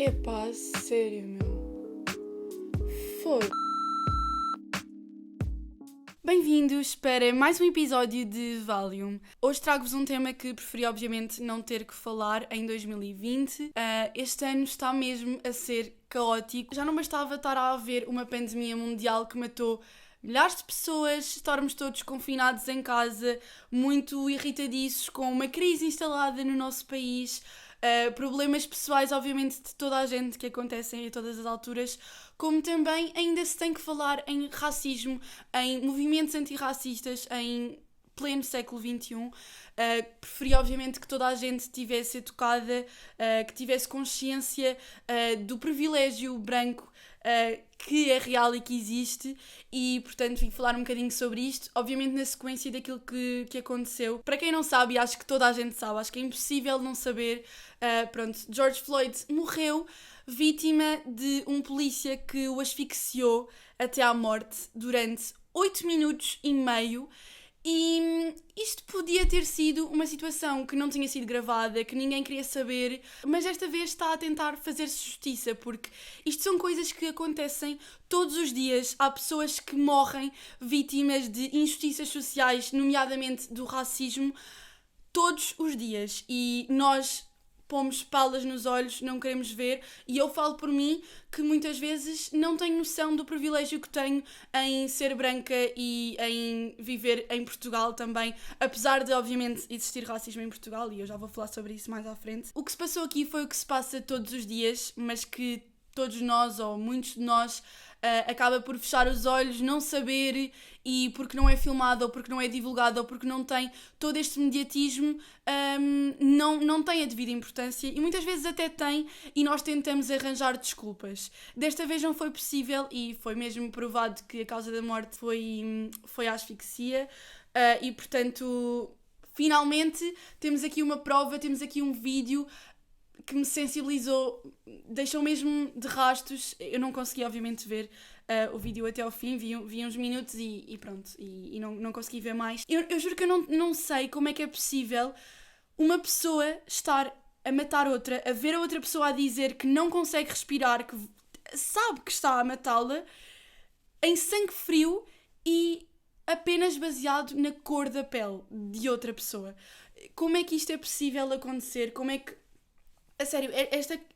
Epá, sério, meu. Foda. Bem-vindos para mais um episódio de Valium. Hoje trago-vos um tema que preferi obviamente não ter que falar em 2020. Este ano está mesmo a ser caótico. Já não bastava estar a haver uma pandemia mundial que matou milhares de pessoas, estarmos todos confinados em casa, muito irritadiços, com uma crise instalada no nosso país, problemas pessoais, obviamente, de toda a gente que acontecem a todas as alturas, como também ainda se tem que falar em racismo, em movimentos antirracistas, em pleno século XXI. Preferi, obviamente, que toda a gente tivesse educada, que tivesse consciência do privilégio branco que é real e que existe, e portanto vim falar um bocadinho sobre isto, obviamente na sequência daquilo que aconteceu. Para quem não sabe, e acho que toda a gente sabe, acho que é impossível não saber, George Floyd morreu vítima de um polícia que o asfixiou até à morte durante 8 minutos e meio. E isto podia ter sido uma situação que não tinha sido gravada, que ninguém queria saber, mas desta vez está a tentar fazer-se justiça, porque isto são coisas que acontecem todos os dias. Há pessoas que morrem vítimas de injustiças sociais, nomeadamente do racismo, todos os dias. E nós pomos palas nos olhos, não queremos ver, e eu falo por mim que muitas vezes não tenho noção do privilégio que tenho em ser branca e em viver em Portugal também, apesar de obviamente existir racismo em Portugal, e eu já vou falar sobre isso mais à frente. O que se passou aqui foi o que se passa todos os dias, mas que todos nós, ou muitos de nós, acaba por fechar os olhos, não saber, e porque não é filmado, ou porque não é divulgado, ou porque não tem todo este mediatismo, não tem a devida importância, e muitas vezes até tem, e nós tentamos arranjar desculpas. Desta vez não foi possível, e foi mesmo provado que a causa da morte foi a asfixia, e portanto, finalmente temos aqui uma prova, temos aqui um vídeo que me sensibilizou, deixou mesmo de rastos. Eu não consegui obviamente ver o vídeo até ao fim, vi uns minutos e pronto, e não consegui ver mais. Eu juro que eu não sei como é que é possível uma pessoa estar a matar outra, a ver a outra pessoa a dizer que não consegue respirar, que sabe que está a matá-la, em sangue frio e apenas baseado na cor da pele de outra pessoa. Como é que isto é possível acontecer? Como é que... A sério,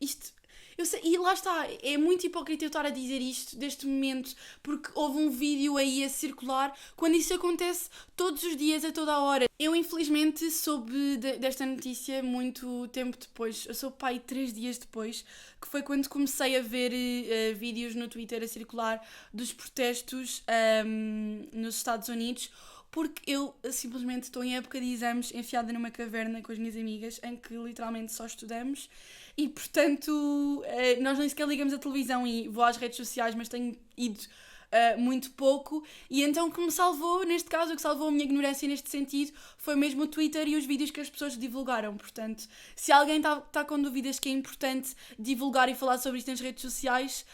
isto... Eu sei, e lá está, é muito hipócrita eu estar a dizer isto deste momento, porque houve um vídeo aí a circular, quando isso acontece todos os dias, a toda a hora. Eu infelizmente soube desta notícia muito tempo depois, eu soube pai 3 dias depois, que foi quando comecei a ver vídeos no Twitter a circular dos protestos nos Estados Unidos, porque eu simplesmente estou em época de exames, enfiada numa caverna com as minhas amigas, em que literalmente só estudamos, e portanto nós nem sequer ligamos a televisão, e vou às redes sociais, mas tenho ido muito pouco, e então o que me salvou, neste caso, o que salvou a minha ignorância neste sentido, foi mesmo o Twitter e os vídeos que as pessoas divulgaram. Portanto, se alguém está com dúvidas que é importante divulgar e falar sobre isto nas redes sociais,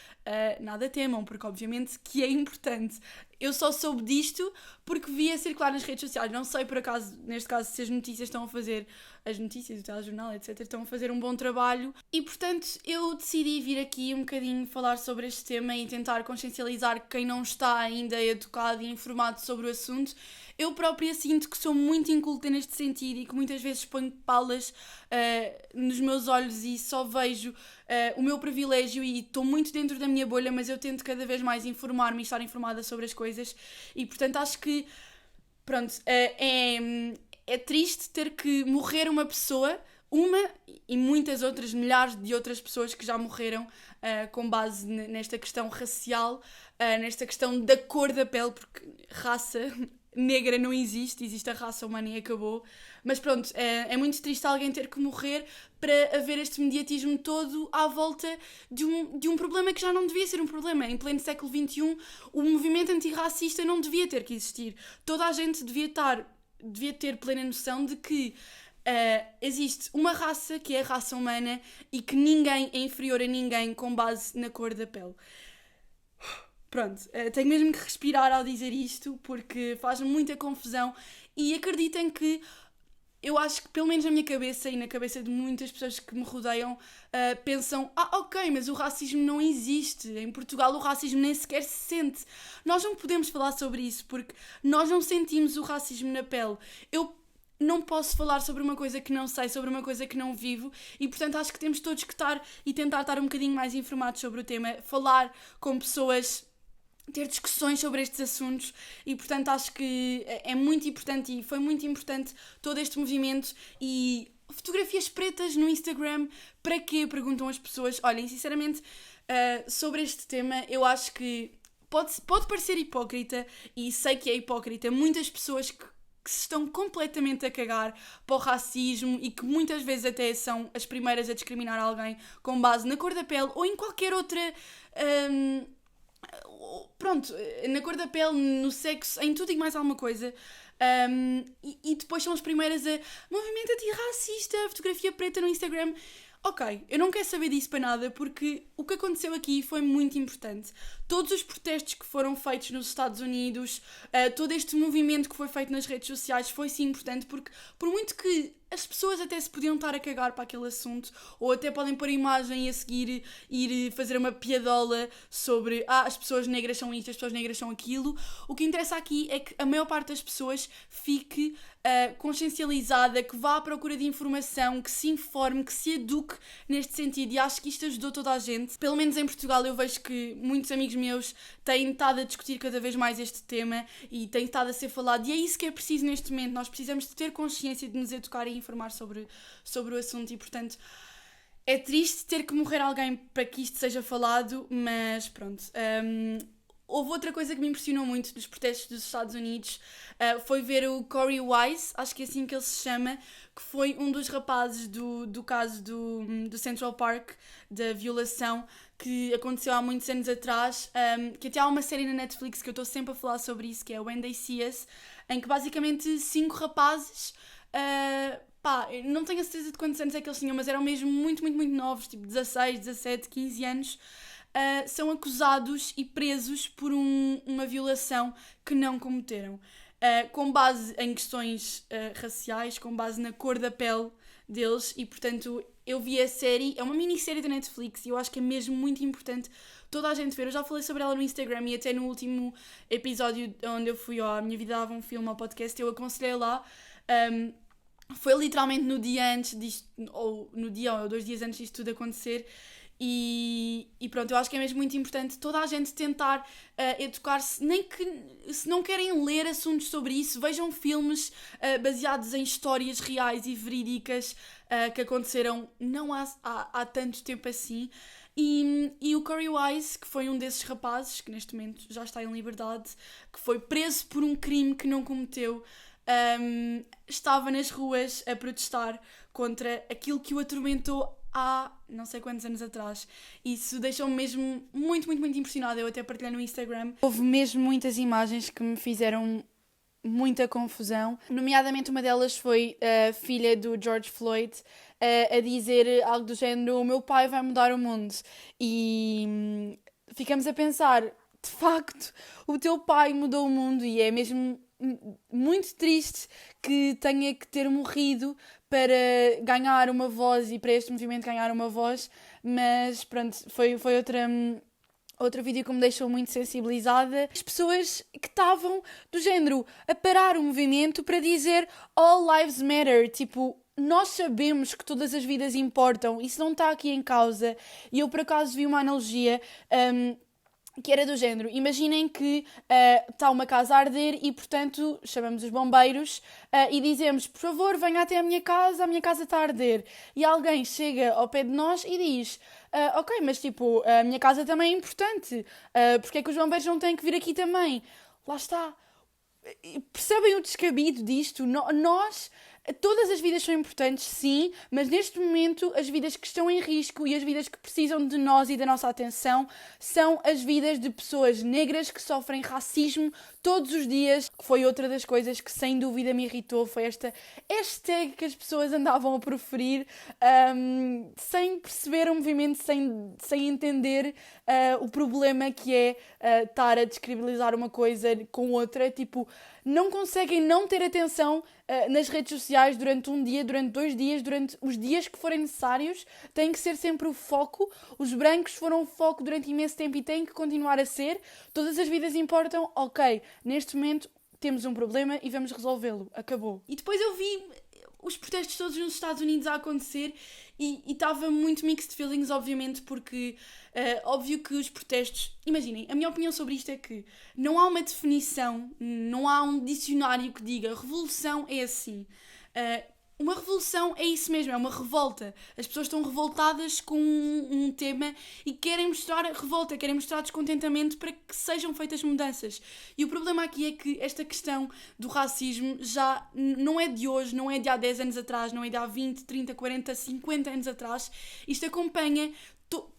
nada temam, porque obviamente que é importante. Eu só soube disto porque vi a circular nas redes sociais. Não sei, por acaso, neste caso, se as notícias estão a fazer, as notícias, o telejornal, etc., estão a fazer um bom trabalho. E, portanto, eu decidi vir aqui um bocadinho falar sobre este tema e tentar consciencializar quem não está ainda educado e informado sobre o assunto. Eu própria sinto que sou muito inculta neste sentido e que muitas vezes ponho palas nos meus olhos e só vejo o meu privilégio, e estou muito dentro da minha bolha, mas eu tento cada vez mais informar-me e estar informada sobre as coisas, e portanto acho que, pronto, é triste ter que morrer uma pessoa, e muitas outras, milhares de outras pessoas que já morreram com base nesta questão racial, nesta questão da cor da pele, porque raça negra não existe, existe a raça humana e acabou. Mas pronto, é muito triste alguém ter que morrer para haver este mediatismo todo à volta de um problema que já não devia ser um problema. Em pleno século XXI, o movimento antirracista não devia ter que existir. Toda a gente devia ter plena noção de que existe uma raça que é a raça humana e que ninguém é inferior a ninguém com base na cor da pele. Pronto, tenho mesmo que respirar ao dizer isto, porque faz-me muita confusão, e acreditem que eu acho que, pelo menos na minha cabeça e na cabeça de muitas pessoas que me rodeiam, pensam, ok, mas o racismo não existe. Em Portugal o racismo nem sequer se sente. Nós não podemos falar sobre isso porque nós não sentimos o racismo na pele. Eu não posso falar sobre uma coisa que não sei, sobre uma coisa que não vivo, e portanto acho que temos todos que estar e tentar estar um bocadinho mais informados sobre o tema, falar com pessoas, ter discussões sobre estes assuntos, e portanto acho que é muito importante e foi muito importante todo este movimento. E fotografias pretas no Instagram, para quê? Perguntam as pessoas. Olhem, sinceramente, sobre este tema eu acho que pode parecer hipócrita, e sei que é hipócrita, muitas pessoas que se estão completamente a cagar para o racismo e que muitas vezes até são as primeiras a discriminar alguém com base na cor da pele ou em qualquer outra... na cor da pele, no sexo, em tudo e mais alguma coisa. E depois são as primeiras a movimento antirracista, fotografia preta no Instagram. Ok, eu não quero saber disso para nada, porque o que aconteceu aqui foi muito importante. Todos os protestos que foram feitos nos Estados Unidos, todo este movimento que foi feito nas redes sociais foi sim importante, porque por muito que as pessoas até se podiam estar a cagar para aquele assunto, ou até podem pôr a imagem e a seguir ir fazer uma piadola sobre as pessoas negras são isto, as pessoas negras são aquilo, o que interessa aqui é que a maior parte das pessoas fique consciencializada, que vá à procura de informação, que se informe, que se eduque neste sentido, e acho que isto ajudou toda a gente. Pelo menos em Portugal eu vejo que muitos amigos meus têm estado a discutir cada vez mais este tema e tem estado a ser falado, e é isso que é preciso neste momento. Nós precisamos de ter consciência, de nos educar e informar sobre o assunto, e portanto é triste ter que morrer alguém para que isto seja falado, mas pronto. Houve outra coisa que me impressionou muito dos protestos dos Estados Unidos, foi ver o Corey Wise, acho que é assim que ele se chama, que foi um dos rapazes do caso do Central Park, da violação, que aconteceu há muitos anos atrás, que até há uma série na Netflix que eu estou sempre a falar sobre isso, que é When They See Us, em que basicamente 5 rapazes, não tenho a certeza de quantos anos é que eles tinham, mas eram mesmo muito, muito, muito novos, tipo 16, 17, 15 anos, são acusados e presos por uma violação que não cometeram, com base em questões raciais, com base na cor da pele deles. E portanto eu vi a série, é uma minissérie da Netflix, e eu acho que é mesmo muito importante toda a gente ver. Eu já falei sobre ela no Instagram, e até no último episódio onde eu fui ao Minha Vida Dava um Filme, ao podcast, eu aconselhei lá. Foi literalmente no dia antes disto, ou no dia ou 2 dias antes disto tudo acontecer. E pronto, eu acho que é mesmo muito importante toda a gente tentar educar-se, nem que se não querem ler assuntos sobre isso, vejam filmes baseados em histórias reais e verídicas que aconteceram não há tanto tempo assim. E o Corey Wise, que foi um desses rapazes, que neste momento já está em liberdade, que foi preso por um crime que não cometeu, estava nas ruas a protestar contra aquilo que o atormentou há não sei quantos anos atrás. Isso deixou-me mesmo muito, muito, muito impressionada. Eu até partilhei no Instagram. Houve mesmo muitas imagens que me fizeram muita confusão. Nomeadamente uma delas foi a filha do George Floyd a dizer algo do género: o meu pai vai mudar o mundo. E ficamos a pensar, de facto, o teu pai mudou o mundo, e é mesmo muito triste que tenha que ter morrido para ganhar uma voz e para este movimento ganhar uma voz, mas pronto, foi outro vídeo que me deixou muito sensibilizada. As pessoas que estavam do género a parar o movimento para dizer All Lives Matter, tipo, nós sabemos que todas as vidas importam, isso não está aqui em causa. E eu por acaso vi uma analogia que era do género: imaginem que está uma casa a arder e, portanto, chamamos os bombeiros e dizemos: por favor, venha até a minha casa está a arder. E alguém chega ao pé de nós e diz: ok, mas tipo, a minha casa também é importante, porque é que os bombeiros não têm que vir aqui também? Lá está. Percebem o descabido disto? Nós... Todas as vidas são importantes, sim, mas neste momento as vidas que estão em risco e as vidas que precisam de nós e da nossa atenção são as vidas de pessoas negras que sofrem racismo todos os dias. Foi outra das coisas que sem dúvida me irritou, foi esta hashtag que as pessoas andavam a proferir sem perceber o movimento, sem entender o problema que é estar a descredibilizar uma coisa com outra. Tipo, não conseguem não ter atenção nas redes sociais durante um dia, durante 2 dias, durante os dias que forem necessários. Tem que ser sempre o foco. Os brancos foram o foco durante imenso tempo e têm que continuar a ser. Todas as vidas importam. Ok, neste momento temos um problema e vamos resolvê-lo. Acabou. E depois eu vi os protestos todos nos Estados Unidos a acontecer e estava muito mixed feelings, obviamente, porque óbvio que os protestos... Imaginem, a minha opinião sobre isto é que não há uma definição, não há um dicionário que diga revolução é assim. Uma revolução é isso mesmo, é uma revolta. As pessoas estão revoltadas com um tema e querem mostrar revolta, querem mostrar descontentamento para que sejam feitas mudanças. E o problema aqui é que esta questão do racismo já não é de hoje, não é de há 10 anos atrás, não é de há 20, 30, 40, 50 anos atrás. Isto acompanha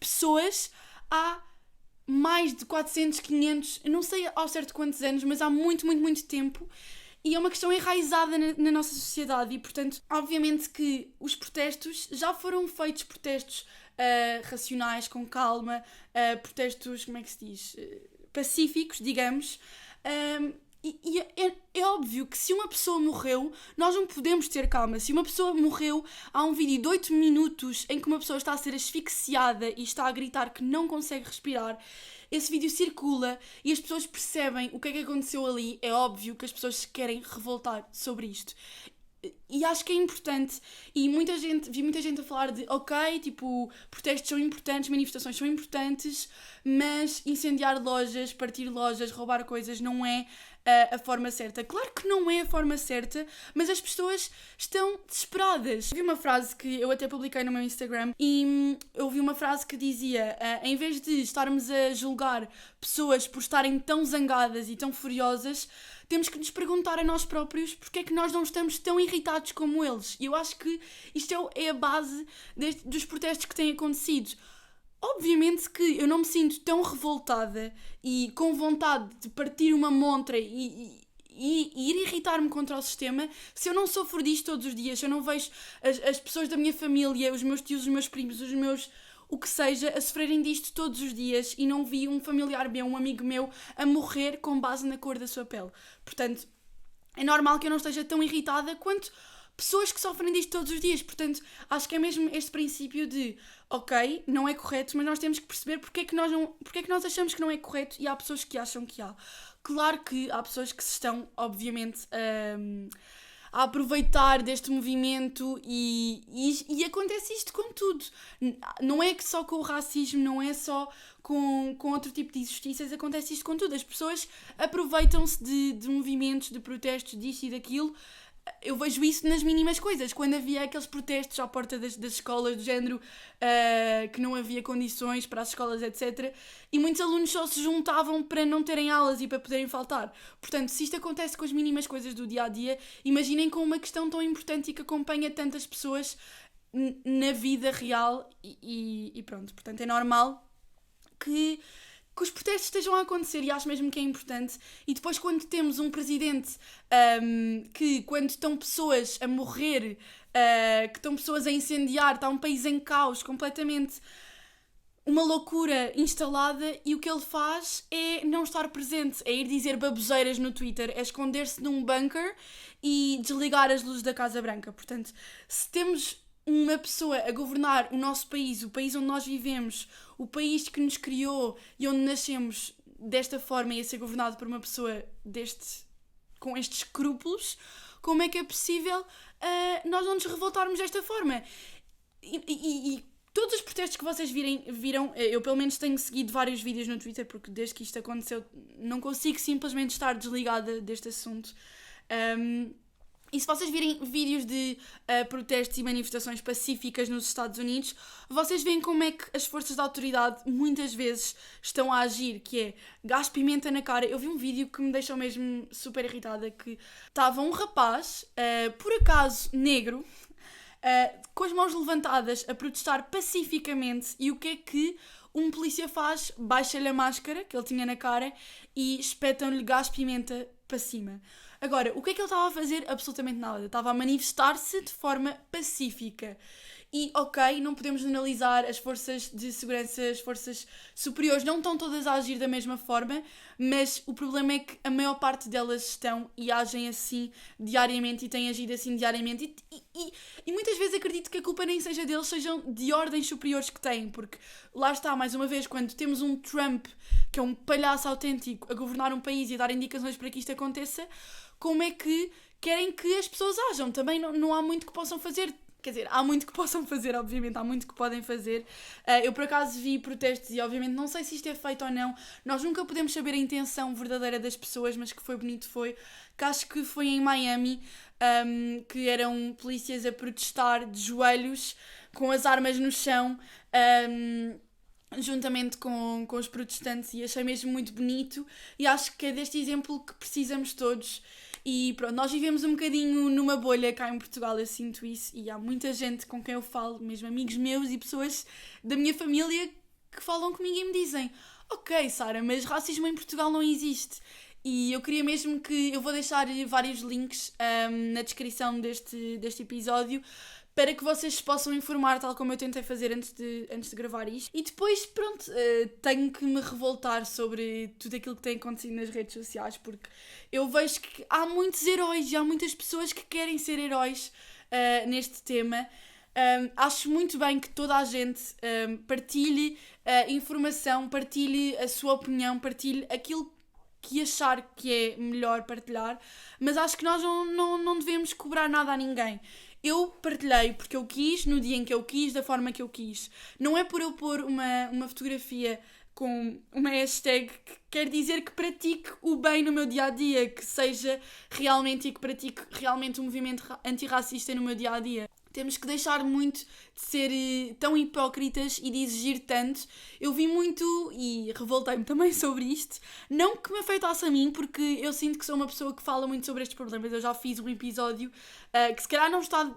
pessoas há mais de 400, 500, eu não sei ao certo quantos anos, mas há muito, muito, muito tempo. E é uma questão enraizada na nossa sociedade e, portanto, obviamente que os protestos já foram feitos, protestos racionais, com calma, protestos, como é que se diz, pacíficos, digamos. É óbvio que se uma pessoa morreu, nós não podemos ter calma. Se uma pessoa morreu, há um vídeo de 8 minutos em que uma pessoa está a ser asfixiada e está a gritar que não consegue respirar. Esse vídeo circula e as pessoas percebem o que é que aconteceu ali. É óbvio que as pessoas se querem revoltar sobre isto. E acho que é importante, e vi muita gente a falar de ok, tipo, protestos são importantes, manifestações são importantes, mas incendiar lojas, partir lojas, roubar coisas não é a forma certa. Claro que não é a forma certa, mas as pessoas estão desesperadas. Eu vi uma frase que eu até publiquei no meu Instagram e eu vi uma frase que dizia em vez de estarmos a julgar pessoas por estarem tão zangadas e tão furiosas, temos que nos perguntar a nós próprios porque é que nós não estamos tão irritados como eles. E eu acho que isto é a base dos protestos que têm acontecido. Obviamente que eu não me sinto tão revoltada e com vontade de partir uma montra e ir irritar-me contra o sistema se eu não sofro disto todos os dias, se eu não vejo as pessoas da minha família, os meus tios, os meus primos, o que seja, a sofrerem disto todos os dias e não vi um familiar meu, um amigo meu, a morrer com base na cor da sua pele. Portanto, é normal que eu não esteja tão irritada quanto pessoas que sofrem disto todos os dias. Portanto, acho que é mesmo este princípio de ok, não é correto, mas nós temos que perceber porque é que nós achamos que não é correto e há pessoas que acham que há. Claro que há pessoas que se estão, obviamente, a aproveitar deste movimento e acontece isto com tudo. Não é que só com o racismo, não é só com outro tipo de injustiças, acontece isto com tudo. As pessoas aproveitam-se de movimentos, de protestos, disto e daquilo. Eu vejo isso nas mínimas coisas, quando havia aqueles protestos à porta das escolas do género que não havia condições para as escolas, etc. E muitos alunos só se juntavam para não terem aulas e para poderem faltar. Portanto, se isto acontece com as mínimas coisas do dia-a-dia, imaginem com uma questão tão importante e que acompanha tantas pessoas na vida real e pronto. Portanto, é normal que os protestos estejam a acontecer e acho mesmo que é importante. E depois quando temos um presidente que quando estão pessoas a morrer, que estão pessoas a incendiar, está um país em caos, completamente uma loucura instalada, e o que ele faz é não estar presente, é ir dizer baboseiras no Twitter, é esconder-se num bunker e desligar as luzes da Casa Branca. Portanto, se temos uma pessoa a governar o nosso país, o país onde nós vivemos, o país que nos criou e onde nascemos desta forma e a ser governado por uma pessoa com estes escrúpulos, como é que é possível nós não nos revoltarmos desta forma? E todos os protestos que vocês viram, eu pelo menos tenho seguido vários vídeos no Twitter, porque desde que isto aconteceu não consigo simplesmente estar desligada deste assunto. E se vocês virem vídeos de protestos e manifestações pacíficas nos Estados Unidos, vocês veem como é que as forças da autoridade muitas vezes estão a agir, que é gás pimenta na cara. Eu vi um vídeo que me deixou mesmo super irritada, que estava um rapaz, por acaso negro, com as mãos levantadas a protestar pacificamente, e o que é que um polícia faz? Baixa-lhe a máscara que ele tinha na cara e espetam-lhe gás pimenta para cima. Agora, o que é que ele estava a fazer? Absolutamente nada. Estava a manifestar-se de forma pacífica. E ok, não podemos generalizar as forças de segurança, as forças superiores não estão todas a agir da mesma forma, mas o problema é que a maior parte delas estão e agem assim diariamente e têm agido assim diariamente e muitas vezes acredito que a culpa nem seja deles, sejam de ordens superiores que têm, porque lá está, mais uma vez, quando temos um Trump, que é um palhaço autêntico, a governar um país e a dar indicações para que isto aconteça, como é que querem que as pessoas ajam? Também não há muito que possam fazer. Quer dizer, há muito que possam fazer, obviamente, há muito que podem fazer. Eu, por acaso, vi protestos e, obviamente, não sei se isto é feito ou não. Nós nunca podemos saber a intenção verdadeira das pessoas, mas que foi bonito foi. Que acho que foi em Miami, que eram polícias a protestar de joelhos, com as armas no chão, juntamente com os protestantes, e achei mesmo muito bonito. E acho que é deste exemplo que precisamos todos. E pronto, nós vivemos um bocadinho numa bolha cá em Portugal, eu sinto isso, e há muita gente com quem eu falo, mesmo amigos meus e pessoas da minha família que falam comigo e me dizem: ok, Sara, mas racismo em Portugal não existe. E eu queria mesmo que... Eu vou deixar vários links na descrição deste episódio para que vocês se possam informar, tal como eu tentei fazer antes de gravar isto. E depois, pronto, tenho que me revoltar sobre tudo aquilo que tem acontecido nas redes sociais, porque eu vejo que há muitos heróis e há muitas pessoas que querem ser heróis neste tema. Acho muito bem que toda a gente partilhe informação, partilhe a sua opinião, partilhe aquilo que achar que é melhor partilhar, mas acho que nós não devemos cobrar nada a ninguém. Eu partilhei porque eu quis, no dia em que eu quis, da forma que eu quis. Não é por eu pôr uma fotografia com uma hashtag que quer dizer que pratique o bem no meu dia-a-dia, que seja realmente e que pratique realmente um movimento antirracista no meu dia-a-dia. Temos que deixar muito de ser tão hipócritas e de exigir tanto. Eu vi muito e revoltei-me também sobre isto. Não que me afetasse a mim, porque eu sinto que sou uma pessoa que fala muito sobre estes problemas. Eu já fiz um episódio que se calhar não está...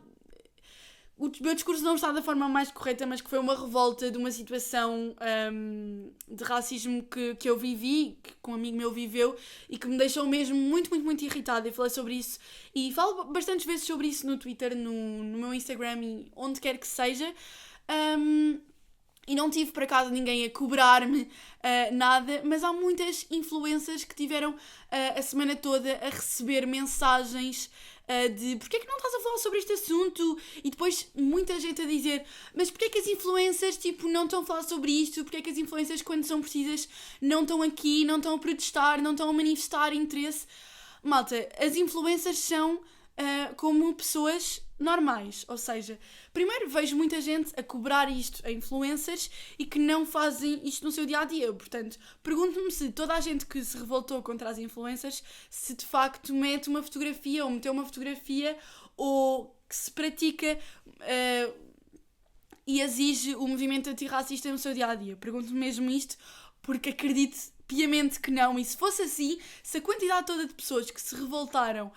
O meu discurso não está da forma mais correta, mas que foi uma revolta de uma situação de racismo que eu vivi, que um amigo meu viveu, e que me deixou mesmo muito, muito, muito irritada. Eu falei sobre isso e falo bastantes vezes sobre isso no Twitter, no meu Instagram e onde quer que seja. E não tive, por acaso, ninguém a cobrar-me nada, mas há muitas influencers que tiveram a semana toda a receber mensagens de porquê é que não estás a falar sobre este assunto? E depois muita gente a dizer: mas porquê é que as influencers não estão a falar sobre isto? Porquê é que as influencers, quando são precisas, não estão aqui, não estão a protestar, não estão a manifestar interesse? Malta, as influencers são como pessoas normais, ou seja, primeiro vejo muita gente a cobrar isto a influencers e que não fazem isto no seu dia-a-dia. Portanto, pergunto-me se toda a gente que se revoltou contra as influencers, se de facto mete uma fotografia ou meteu uma fotografia ou que se pratica e exige o movimento antirracista no seu dia-a-dia. Pergunto-me mesmo isto porque acredito piamente que não, e se fosse assim, se a quantidade toda de pessoas que se revoltaram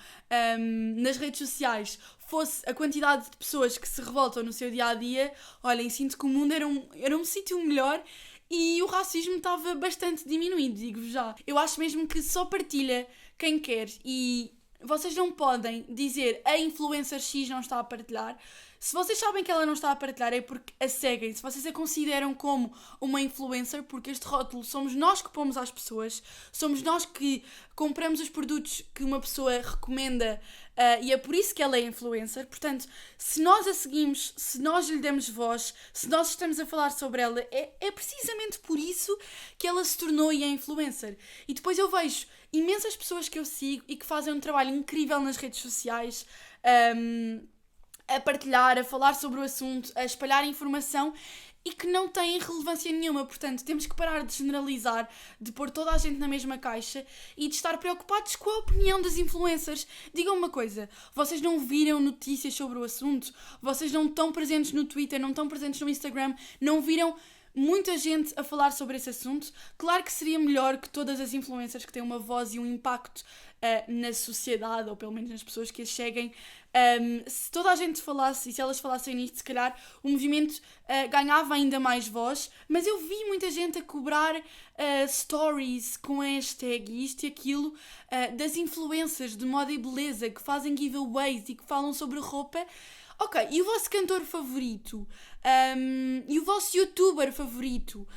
nas redes sociais fosse a quantidade de pessoas que se revoltam no seu dia-a-dia, olhem, sinto que o mundo era um sítio melhor e o racismo estava bastante diminuído, digo-vos já. Eu acho mesmo que só partilha quem quer e vocês não podem dizer a influencer X não está a partilhar. Se vocês sabem que ela não está a partilhar é porque a seguem. Se vocês a consideram como uma influencer, porque este rótulo somos nós que pomos às pessoas, somos nós que compramos os produtos que uma pessoa recomenda e é por isso que ela é influencer. Portanto, se nós a seguimos, se nós lhe demos voz, se nós estamos a falar sobre ela, é precisamente por isso que ela se tornou e é influencer. E depois eu vejo imensas pessoas que eu sigo e que fazem um trabalho incrível nas redes sociais, a partilhar, a falar sobre o assunto, a espalhar informação e que não têm relevância nenhuma. Portanto, temos que parar de generalizar, de pôr toda a gente na mesma caixa e de estar preocupados com a opinião das influencers. Digam uma coisa, vocês não viram notícias sobre o assunto? Vocês não estão presentes no Twitter, não estão presentes no Instagram, não viram muita gente a falar sobre esse assunto? Claro que seria melhor que todas as influencers que têm uma voz e um impacto na sociedade, ou pelo menos nas pessoas que as seguem, se toda a gente falasse e se elas falassem nisto, se calhar o movimento ganhava ainda mais voz. Mas eu vi muita gente a cobrar stories com a hashtag isto e aquilo das influencers de moda e beleza que fazem giveaways e que falam sobre roupa. Ok, e o vosso cantor favorito? E o vosso youtuber favorito?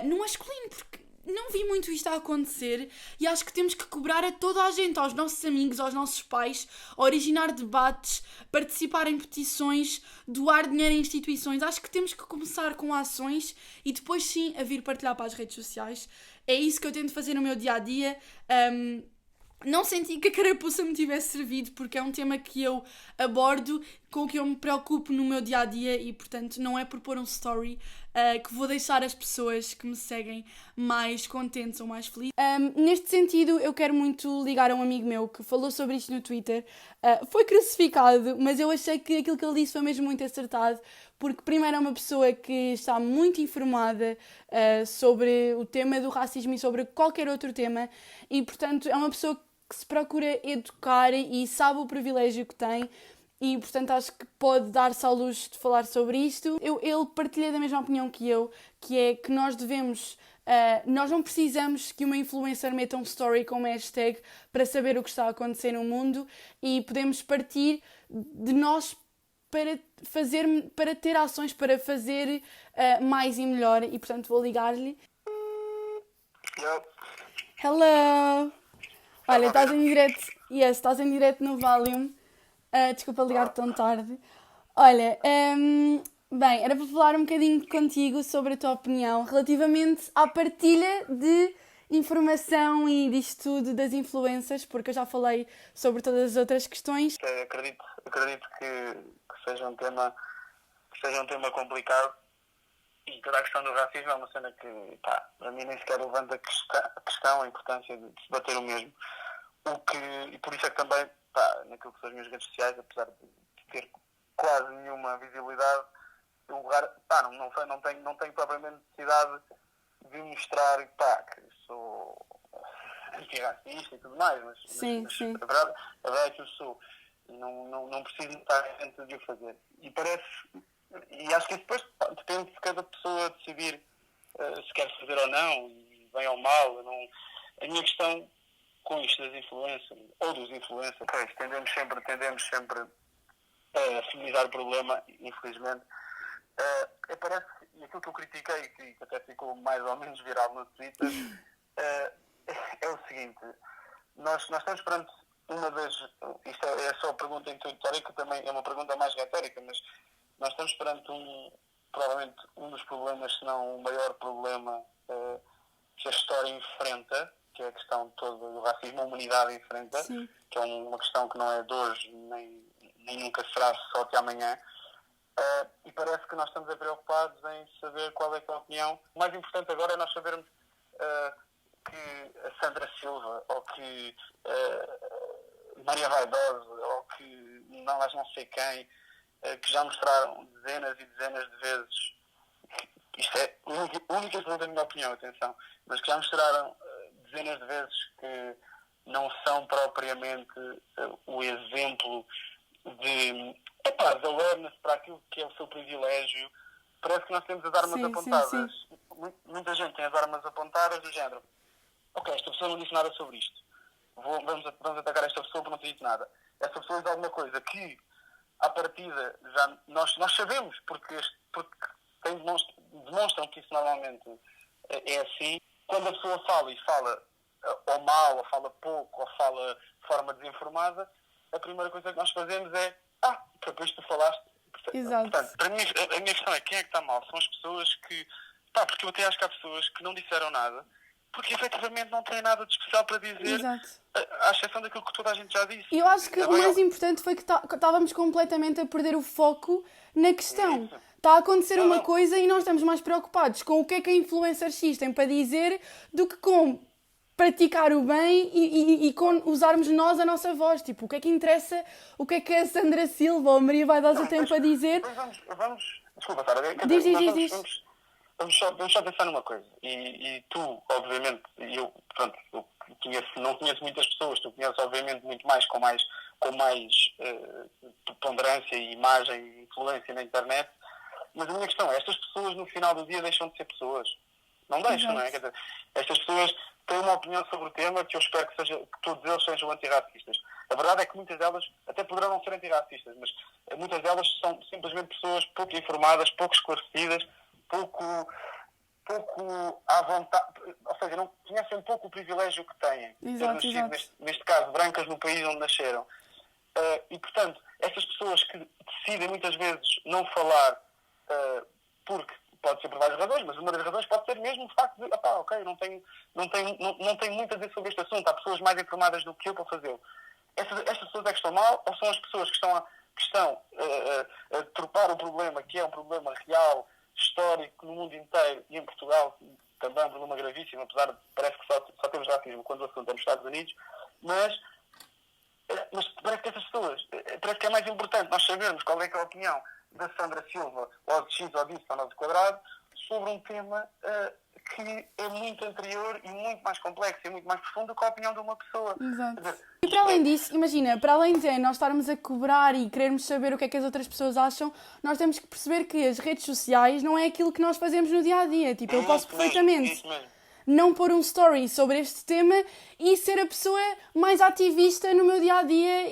No masculino, porque não vi muito isto a acontecer e acho que temos que cobrar a toda a gente, aos nossos amigos, aos nossos pais, originar debates, participar em petições, doar dinheiro a instituições. Acho que temos que começar com ações e depois sim a vir partilhar para as redes sociais. É isso que eu tento fazer no meu dia-a-dia. Não senti que a carapuça me tivesse servido porque é um tema que eu abordo, com o que eu me preocupo no meu dia-a-dia e, portanto, não é por pôr um story que vou deixar as pessoas que me seguem mais contentes ou mais felizes. Neste sentido, eu quero muito ligar a um amigo meu que falou sobre isto no Twitter. Foi crucificado, mas eu achei que aquilo que ele disse foi mesmo muito acertado, porque primeiro é uma pessoa que está muito informada sobre o tema do racismo e sobre qualquer outro tema e, portanto, é uma pessoa que se procura educar e sabe o privilégio que tem e, portanto, acho que pode dar-se ao luxo de falar sobre isto. Ele partilha da mesma opinião que eu, que é que nós devemos... nós não precisamos que uma influencer meta um story com uma hashtag para saber o que está a acontecer no mundo e podemos partir de nós para ter ações, para fazer mais e melhor e, portanto, vou ligar-lhe. Hello! Olha, estás em direto. Yes, estás em direto no Valium. Desculpa ligar tão tarde. Olha, bem, era para falar um bocadinho contigo sobre a tua opinião relativamente à partilha de informação e disto tudo das influências, porque eu já falei sobre todas as outras questões. Acredito que seja um tema complicado e toda a questão do racismo é uma cena que, para mim nem sequer levanta a questão, a importância de se bater o mesmo. E por isso é que também, naquilo que são as minhas redes sociais, apesar de ter quase nenhuma visibilidade, o lugar, não tenho propriamente necessidade de mostrar que sou antirracista e tudo mais, mas Sim. A verdade é que eu sou. Não preciso estar dentro de o fazer. E acho que depois depende de cada pessoa decidir se quer fazer ou não, e bem ou mal. A minha questão com isto das influências, ou dos influencers, tendemos sempre a feminizar o problema, infelizmente. Parece, e aquilo que eu critiquei, que até ficou mais ou menos viral no Twitter, é o seguinte: nós estamos perante isto é só pergunta introdutória, que também é uma pergunta mais retórica, mas nós estamos perante provavelmente um dos problemas, se não o maior problema que a história enfrenta, que é a questão toda do racismo, a humanidade enfrenta. Sim. Que é uma questão que não é de hoje, nem nunca será só até amanhã. E parece que nós estamos preocupados em saber qual é a opinião. O mais importante agora é nós sabermos que a Sandra Silva, ou que Maria Vaidosa, ou que não sei quem, que já mostraram dezenas e dezenas de vezes, isto é a única pergunta da minha opinião, atenção, mas que já mostraram dezenas de vezes que não são propriamente o exemplo de awareness para aquilo que é o seu privilégio. Parece que nós temos as armas apontadas. Sim. Muita gente tem as armas apontadas do género: ok, esta pessoa não disse nada sobre isto, vamos atacar esta pessoa por não ter dito nada. Esta pessoa diz alguma coisa que, à partida, já nós sabemos, porque demonstram que isso normalmente é assim. Quando a pessoa fala ou mal, ou fala pouco, ou fala de forma desinformada, a primeira coisa que nós fazemos é: depois tu falaste. Exato. Portanto, para mim, a minha questão é: quem é que está mal? São as pessoas que... porque eu até acho que há pessoas que não disseram nada, porque efetivamente não têm nada de especial para dizer. Exato. À exceção daquilo que toda a gente já disse. E eu acho que o mais importante foi que estávamos completamente a perder o foco na questão. Isso. Está a acontecer uma coisa e nós estamos mais preocupados com o que é que a influencer X tem para dizer do que com praticar o bem e com usarmos nós a nossa voz. Tipo, o que é que interessa, o que é que a Sandra Silva ou a Maria Vaidosa tem para dizer? Vamos desculpa, Sara. Diz. Vamos só pensar numa coisa. E tu, obviamente, eu não conheço muitas pessoas, tu conheces, obviamente, muito mais, com mais preponderância e imagem e influência na internet. Mas a minha questão é: estas pessoas, no final do dia, deixam de ser pessoas. Não deixam, não é? Quer dizer, estas pessoas têm uma opinião sobre o tema que eu espero que todos eles sejam antirracistas. A verdade é que muitas delas até poderão não ser antirracistas, mas muitas delas são simplesmente pessoas pouco informadas, pouco esclarecidas, pouco à vontade, ou seja, não conhecem pouco o privilégio que têm, ter nascido, neste caso, brancas no país onde nasceram. E, portanto, essas pessoas que decidem muitas vezes não falar, porque pode ser por várias razões, mas uma das razões pode ser mesmo o facto de, ok, não tenho muito a dizer sobre este assunto, há pessoas mais informadas do que eu para fazê-lo. Estas pessoas é que estão mal, ou são as pessoas que estão a tropar o problema, que é um problema real, histórico, no mundo inteiro, e em Portugal também é um problema gravíssimo, apesar de parece que só temos racismo quando o assunto é nos Estados Unidos, mas parece que essas pessoas, parece que é mais importante nós sabermos qual é que é a opinião da Sandra Silva, ou de X ou disso, ou de quadrado, sobre um tema que é muito anterior e muito mais complexo e muito mais profundo que a opinião de uma pessoa. Exato. E para além disso, imagina, para além de nós estarmos a cobrar e querermos saber o que é que as outras pessoas acham, nós temos que perceber que as redes sociais não é aquilo que nós fazemos no dia-a-dia. Tipo, eu posso perfeitamente não pôr um story sobre este tema e ser a pessoa mais ativista no meu dia-a-dia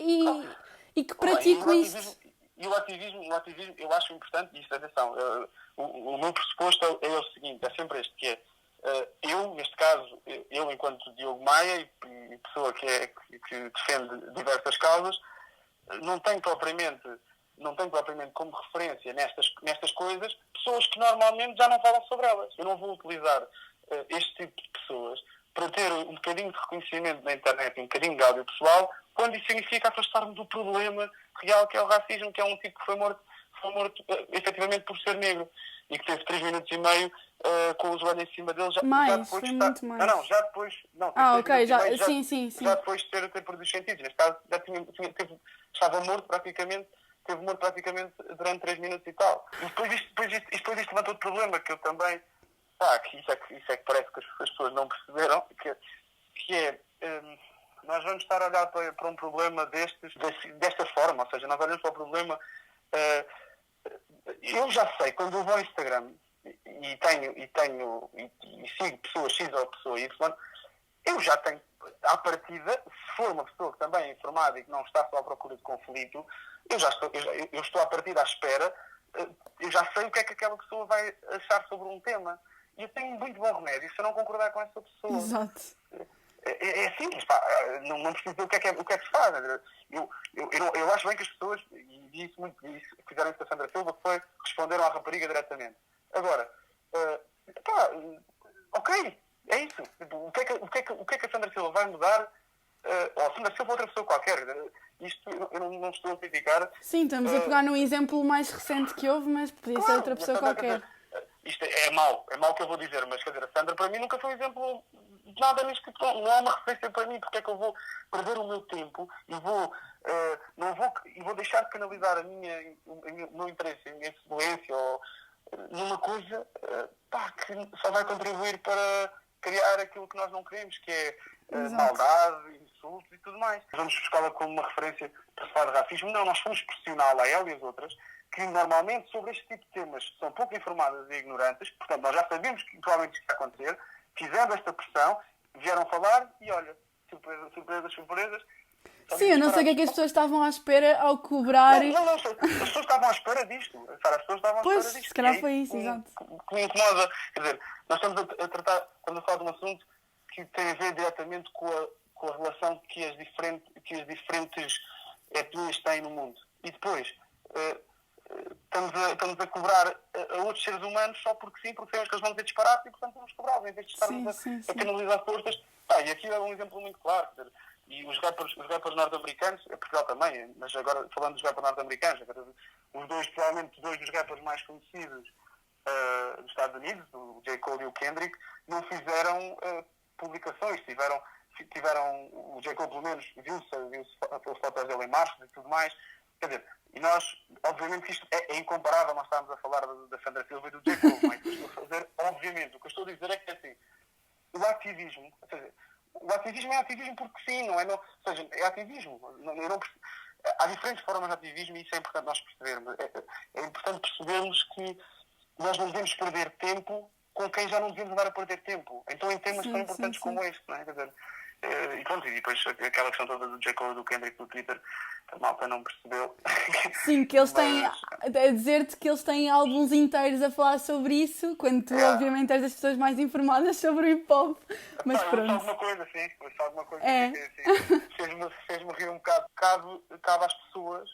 e que pratico isto. E o ativismo, eu acho importante, e isto, atenção, o meu pressuposto é o seguinte, é sempre este, que é, eu, neste caso, eu enquanto Diogo Maia e pessoa que defende diversas causas, não tenho propriamente como referência nestas coisas pessoas que normalmente já não falam sobre elas. Eu não vou utilizar este tipo de pessoas para ter um bocadinho de reconhecimento na internet, um bocadinho de áudio pessoal, quando isso significa afastar-me do problema real que é o racismo, que é um tipo que foi morto efetivamente por ser negro e que teve 3 minutos e meio com o joelho em cima dele. Já depois foi muito mais. Já depois... Não, ok, sim. Já depois de ter produzido sentido. Neste caso, estava morto praticamente, durante 3 minutos e tal. E depois isto levantou outro problema que eu também... que isso é que parece que as pessoas não perceberam, que é... nós vamos estar a olhar para um problema desta forma, ou seja, nós olhamos para o problema... eu já sei, quando eu vou ao Instagram e sigo pessoa X ou pessoa Y, eu já tenho, à partida, se for uma pessoa que também é informada e que não está só à procura de conflito, eu estou à partida à espera, eu já sei o que é que aquela pessoa vai achar sobre um tema. E eu tenho muito bom remédio se eu não concordar com essa pessoa. Exato. É simples, não preciso dizer o que é que se faz. Eu acho bem que as pessoas, e disse muito disso, fizeram isso com a Sandra Silva, que foi responderam à rapariga diretamente. Agora, ok, é isso. O que é que a Sandra Silva vai mudar? Ou a Sandra Silva ou outra pessoa qualquer. Isto eu não estou a criticar. Sim, estamos a pegar no exemplo mais recente que houve, mas podia ser outra pessoa qualquer. Isto é mau que eu vou dizer, mas quer dizer, a Sandra para mim nunca foi um exemplo de nada nisto que não é uma referência para mim, porque é que eu vou perder o meu tempo e vou deixar de canalizar o meu interesse, a minha influência ou numa coisa que só vai contribuir para criar aquilo que nós não queremos, que é maldade, insultos e tudo mais. Vamos buscá-la como uma referência para falar de racismo? Não, nós fomos pressioná-la, a ela e as outras, que normalmente sobre este tipo de temas são pouco informadas e ignorantes, portanto nós já sabemos que provavelmente isto vai acontecer, fizemos esta pressão, vieram falar e olha, surpresas. Sim, eu não sei o que é que as pessoas estavam à espera ao cobrar... Não, as pessoas estavam à espera disto. Sara, as pessoas estavam à espera disto. Pois, se calhar foi isso, exato. Que me incomoda. Quer dizer, nós estamos a falar de um assunto que tem a ver diretamente com a relação que as diferentes etnias têm no mundo. E depois... Estamos a cobrar a outros seres humanos só porque sim, porque sabemos que eles vão dizer disparate e portanto vamos cobrá-los, em vez de estarmos a canalizar forças. E aqui é um exemplo muito claro. E os rappers norte-americanos, Portugal também, mas agora falando dos rappers norte-americanos, provavelmente dois dos rappers mais conhecidos dos Estados Unidos, o J. Cole e o Kendrick, não fizeram publicações, tiveram o J. Cole pelo menos viu-se pelas fotos dele em março e tudo mais. Quer dizer, e nós, obviamente que isto é incomparável, nós estávamos a falar da Sandra Silva e do J. Cole, não é? O que eu estou a fazer, obviamente, o que eu estou a dizer é que assim, o ativismo é ativismo porque sim, não é? Ou seja, é ativismo. Há diferentes formas de ativismo e isso é importante nós percebermos. É importante percebermos que nós não devemos perder tempo com quem já não devemos andar a perder tempo. Então em temas tão importantes como este, não é? Quer dizer, E pronto, e depois aquela questão toda do J. Cole e do Kendrick no Twitter, que a malta não percebeu. Sim, que eles têm, Mas, a dizer-te que eles têm álbuns inteiros a falar sobre isso, quando tu, obviamente, és das pessoas mais informadas sobre o hip-hop. Mas eu pronto. alguma coisa, sim. Eu alguma coisa. É. Fez-me rir um bocado. Cabe às pessoas,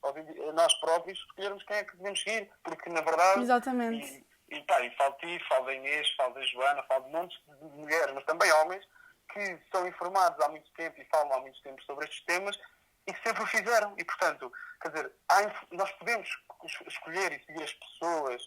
a nós próprios, escolhermos quem é que devemos seguir. Porque, na verdade... Exatamente. E falo de ti, falo da Inês, falo da Joana, falo de montes de mulheres, mas também homens, que são informados há muito tempo e falam há muito tempo sobre estes temas e que sempre o fizeram. E, portanto, quer dizer, nós podemos escolher e seguir as pessoas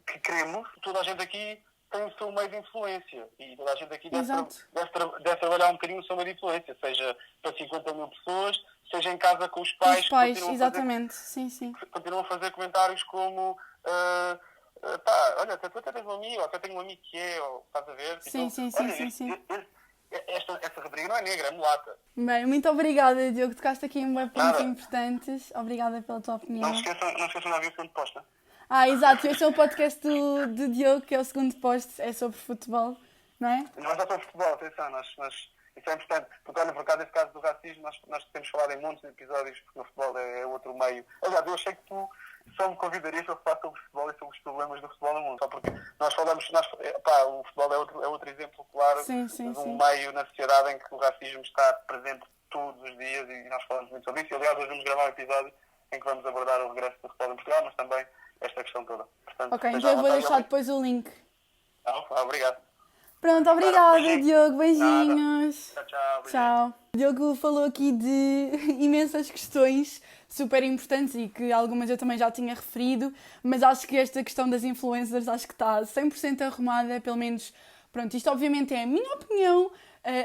que queremos. Toda a gente aqui tem o seu meio de influência e toda a gente aqui deve trabalhar um bocadinho o seu meio de influência, seja para 50 mil pessoas, seja em casa com os pais. Os pais, exatamente. Sim. Continuam a fazer comentários como... olha, até tu tens um amigo, ou até tenho um amigo que é, ou estás a ver? Sim. Essa rapariga não é negra, é mulata. Bem, muito obrigada, Diogo. Tocaste aqui em pontos importantes. Obrigada pela tua opinião. Não se esqueçam de ouvir o segundo posto. Exato. Esse é o podcast do Diogo, que é o segundo post, é sobre futebol, não é? Nós já sobre futebol, atenção, isso é importante. Porque, olha, por causa desse caso do racismo, nós temos falado em muitos episódios, porque o futebol é outro meio. Aliás, eu achei que tu só me convidarias para falar sobre o futebol e sobre os problemas do futebol no mundo. Só porque nós falamos, o futebol é outro exemplo claro de um meio na sociedade em que o racismo está presente todos os dias e nós falamos muito sobre isso. E, aliás, hoje vamos gravar um episódio em que vamos abordar o regresso do futebol em Portugal, mas também esta questão toda. Portanto, ok, então eu vou deixar depois o link. Obrigado. Pronto, obrigada, Diogo. Beijinhos. Tchau. O Diogo falou aqui de imensas questões super importantes e que algumas eu também já tinha referido, mas acho que esta questão das influencers acho que está 100% arrumada, pelo menos, pronto, isto obviamente é a minha opinião,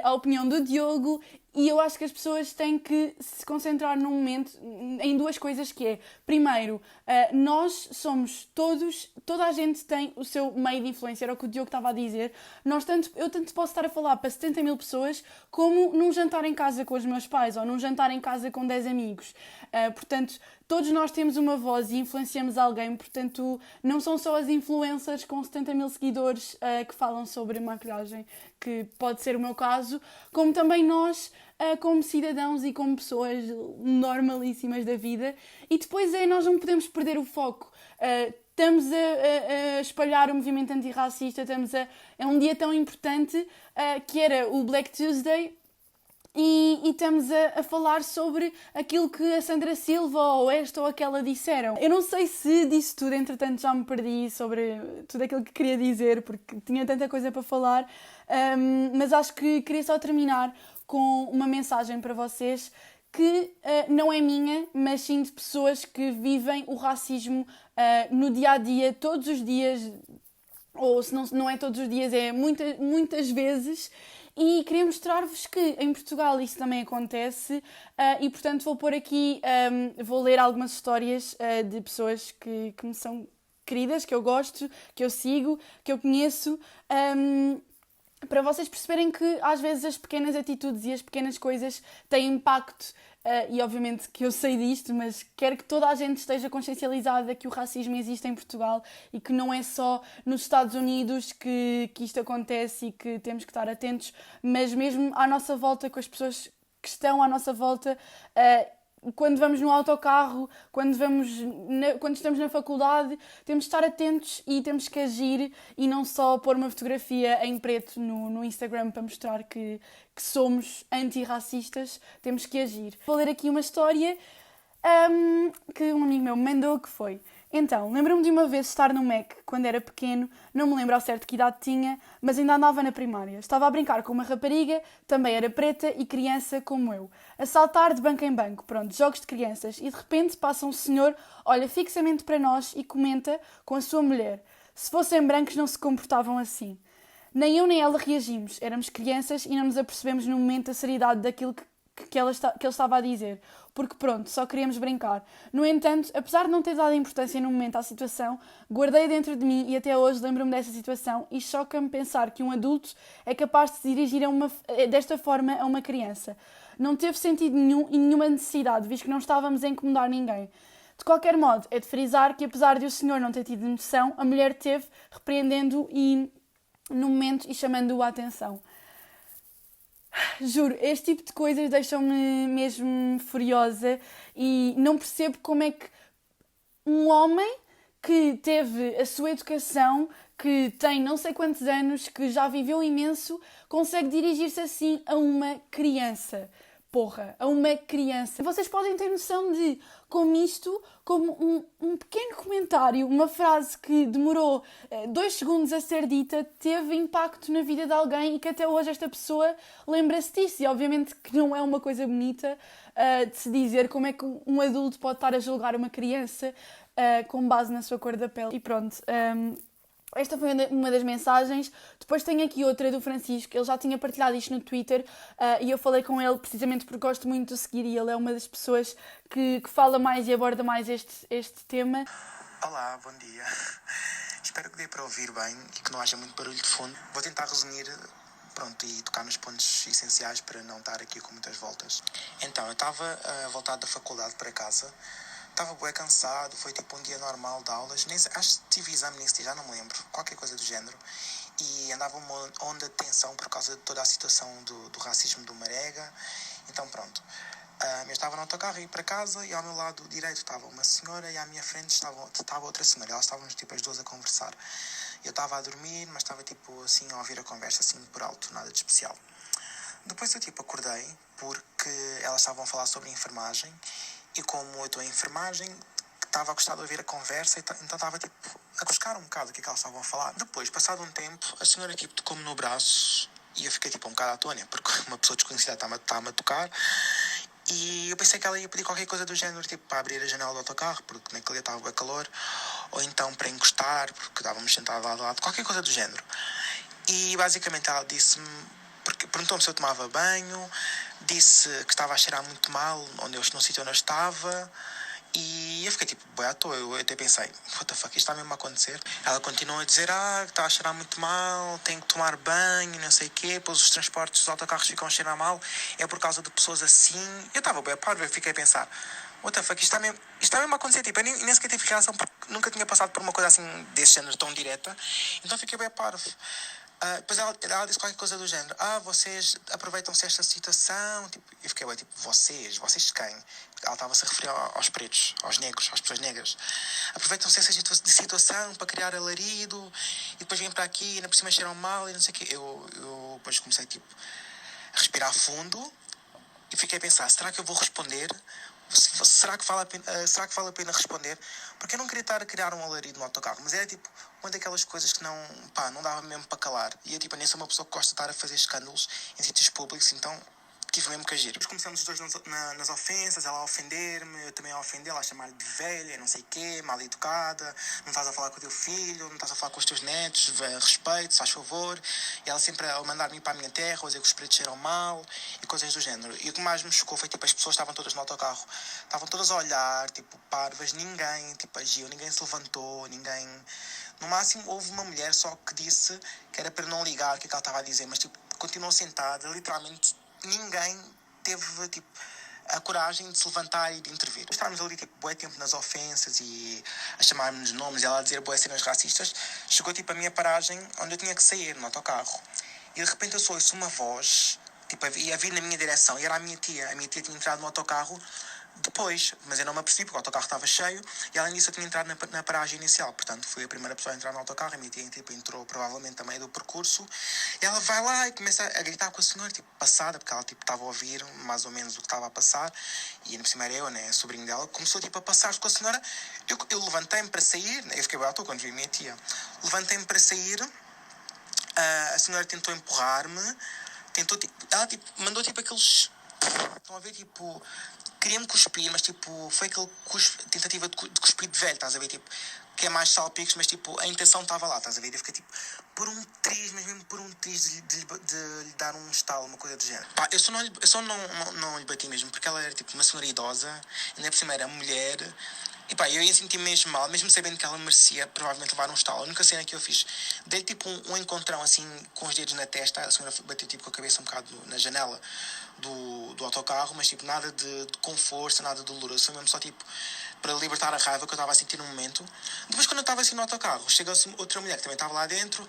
a opinião do Diogo, e eu acho que as pessoas têm que se concentrar num momento em duas coisas que é, primeiro, nós somos toda a gente tem o seu meio de influência, era o que o Diogo estava a dizer, eu tanto posso estar a falar para 70 mil pessoas como num jantar em casa com os meus pais ou num jantar em casa com 10 amigos. Portanto, todos nós temos uma voz e influenciamos alguém, portanto, não são só as influencers com 70 mil seguidores que falam sobre maquilhagem, que pode ser o meu caso, como também nós, como cidadãos e como pessoas normalíssimas da vida. E depois nós não podemos perder o foco. Estamos a espalhar o movimento antirracista, é um dia tão importante que era o Black Tuesday, e estamos a falar sobre aquilo que a Sandra Silva ou esta ou aquela disseram. Eu não sei se disse tudo, entretanto já me perdi sobre tudo aquilo que queria dizer, porque tinha tanta coisa para falar, mas acho que queria só terminar com uma mensagem para vocês que não é minha, mas sim de pessoas que vivem o racismo no dia-a-dia, todos os dias, ou se não é todos os dias, é muitas vezes. E queria mostrar-vos que em Portugal isso também acontece e, portanto, vou pôr aqui, vou ler algumas histórias de pessoas que me são queridas, que eu gosto, que eu sigo, que eu conheço, para vocês perceberem que às vezes as pequenas atitudes e as pequenas coisas têm impacto. E obviamente que eu sei disto, mas quero que toda a gente esteja consciencializada que o racismo existe em Portugal e que não é só nos Estados Unidos que isto acontece e que temos que estar atentos, mas mesmo à nossa volta, com as pessoas que estão à nossa volta, quando vamos no autocarro, quando estamos na faculdade, temos de estar atentos e temos que agir e não só pôr uma fotografia em preto no Instagram para mostrar que somos antirracistas, temos que agir. Vou ler aqui uma história que um amigo meu me mandou, que foi... Então, lembro-me de uma vez estar no Mac quando era pequeno, não me lembro ao certo que idade tinha, mas ainda andava na primária. Estava a brincar com uma rapariga, também era preta e criança como eu. A saltar de banco em banco, pronto, jogos de crianças, e de repente passa um senhor, olha fixamente para nós e comenta com a sua mulher. Se fossem brancos não se comportavam assim. Nem eu nem ela reagimos, éramos crianças e não nos apercebemos no momento a seriedade daquilo que ele estava a dizer, porque pronto, só queríamos brincar. No entanto, apesar de não ter dado importância no momento à situação, guardei dentro de mim e até hoje lembro-me dessa situação e choca-me pensar que um adulto é capaz de se dirigir desta forma a uma criança. Não teve sentido nenhum e nenhuma necessidade, visto que não estávamos a incomodar ninguém. De qualquer modo, é de frisar que apesar de o senhor não ter tido noção, a mulher teve, repreendendo-o no momento e chamando-o a atenção. Juro, este tipo de coisas deixam-me mesmo furiosa e não percebo como é que um homem que teve a sua educação, que tem não sei quantos anos, que já viveu imenso, consegue dirigir-se assim a uma criança. Porra, a uma criança. Vocês podem ter noção de como isto, como um pequeno comentário, uma frase que demorou 2 segundos a ser dita, teve impacto na vida de alguém e que até hoje esta pessoa lembra-se disso. E obviamente que não é uma coisa bonita de se dizer como é que um adulto pode estar a julgar uma criança com base na sua cor da pele. E pronto, esta foi uma das mensagens. Depois tenho aqui outra do Francisco. Ele já tinha partilhado isto no Twitter e eu falei com ele precisamente porque gosto muito de seguir e ele é uma das pessoas que fala mais e aborda mais este tema. Olá, bom dia. Espero que dê para ouvir bem e que não haja muito barulho de fundo. Vou tentar resumir, e tocar nos pontos essenciais para não estar aqui com muitas voltas. Então, eu estava a voltar da faculdade para casa. Estava bué cansado, foi tipo um dia normal de aulas, acho que tive exame nesse dia, já não me lembro, qualquer coisa do género. E andava uma onda de tensão por causa de toda a situação do racismo do Marega. Então pronto, eu estava no autocarro a ir para casa e ao meu lado direito estava uma senhora e à minha frente estava outra senhora. Elas estavam tipo as duas a conversar. Eu estava a dormir, mas estava tipo assim a ouvir a conversa assim por alto, nada de especial. Depois eu tipo acordei porque elas estavam a falar sobre enfermagem. E como eu estou em enfermagem, estava a gostar de ouvir a conversa, então estava tipo a buscar um bocado o que é que elas estavam a falar. Depois, passado um tempo, a senhora tipo tocou-me no braço e eu fiquei tipo um bocado atônita, porque uma pessoa desconhecida estava-me a tocar. E eu pensei que ela ia pedir qualquer coisa do género, tipo para abrir a janela do autocarro, porque naquele dia estava bem calor, ou então para encostar, porque estávamos sentados lado a lado, qualquer coisa do género. E basicamente ela disse-me, porque perguntou-me se eu tomava banho, disse que estava a cheirar muito mal no sítio onde eu estava e eu fiquei tipo, bem à toa, eu até pensei, what the fuck, isto está mesmo a acontecer? Ela continua a dizer, que está a cheirar muito mal, tenho que tomar banho, não sei o quê, pois os transportes dos autocarros ficam a cheirar mal, é por causa de pessoas assim. Eu estava bem a par, eu fiquei a pensar, what the fuck, isto está mesmo a acontecer, tipo, eu nem sequer tive reação porque nunca tinha passado por uma coisa assim desse género tão direta, então fiquei bem a par. Depois ela disse qualquer coisa do género, vocês aproveitam-se desta situação, tipo, eu fiquei bem, tipo, vocês quem? Ela estava-se a referir aos pretos, aos negros, às pessoas negras. Aproveitam-se desta situação para criar alarido e depois vêm para aqui e ainda por cima cheiram mal e não sei o quê. Eu depois comecei tipo, a respirar fundo e fiquei a pensar, será que eu vou responder? Será que vale a pena responder? Porque eu não queria estar a criar um alarido no autocarro, mas era tipo uma daquelas coisas que não dava mesmo para calar. E eu tipo, nem sou uma pessoa que gosta de estar a fazer escândalos em sítios públicos, então tive mesmo que agir. Depois começamos os dois nas ofensas, ela a ofender-me, eu também a ofendê-la, a chamar-lhe de velha, não sei o quê, mal educada, não estás a falar com o teu filho, não estás a falar com os teus netos, respeito, faz favor. E ela sempre a mandar-me para a minha terra, a dizer que os pretos cheiram mal e coisas do género. E o que mais me chocou foi tipo, as pessoas estavam todas no autocarro, estavam todas a olhar, tipo, parvas, ninguém tipo, agiu, ninguém se levantou, ninguém. No máximo houve uma mulher só que disse que era para não ligar o que ela estava a dizer, mas tipo, continuou sentada, literalmente. Ninguém teve tipo, a coragem de se levantar e de intervir. Estávamos ali tipo, bué tempo nas ofensas e a chamar-nos nomes e ela a dizer bué cenas racistas. Chegou tipo a minha paragem onde eu tinha que sair no autocarro. E de repente eu ouço uma voz tipo, ia vir na minha direção e era a minha tia. A minha tia tinha entrado no autocarro depois, mas eu não me apercebi porque o autocarro estava cheio e além disso eu tinha entrado na paragem inicial, portanto fui a primeira pessoa a entrar no autocarro. A minha tia tipo, entrou provavelmente a meio do percurso e ela vai lá e começa a gritar com a senhora, tipo, passada, porque ela tipo, estava a ouvir mais ou menos o que estava a passar e ainda por cima era eu, né, sobrinho dela, começou tipo, a passar com a senhora. Eu levantei-me para sair, eu fiquei bem à toa quando vi a minha tia, levantei-me para sair, a senhora tentou empurrar-me, ela tipo, mandou tipo aqueles, estão a ver, tipo, queria-me cuspir, mas tipo, foi aquele tentativa de cuspir de velho, estás a ver, tipo, que é mais salpicos, mas tipo, a intenção estava lá, estás a ver, eu fiquei tipo, por um triz, mas mesmo por um triz de lhe dar um estalo, uma coisa do género. Eu só não lhe bati mesmo, porque ela era tipo uma senhora idosa, ainda por cima era mulher. E eu ia sentir mesmo mal, mesmo sabendo que ela merecia provavelmente levar um estalo. A única cena que eu fiz, dei tipo um encontrão assim com os dedos na testa. A senhora bateu tipo com a cabeça um bocado na janela do autocarro, mas tipo nada de com força, nada doloroso. Foi mesmo só tipo para libertar a raiva que eu estava a sentir no momento. Depois, quando eu estava assim no autocarro, chega-se outra mulher que também estava lá dentro.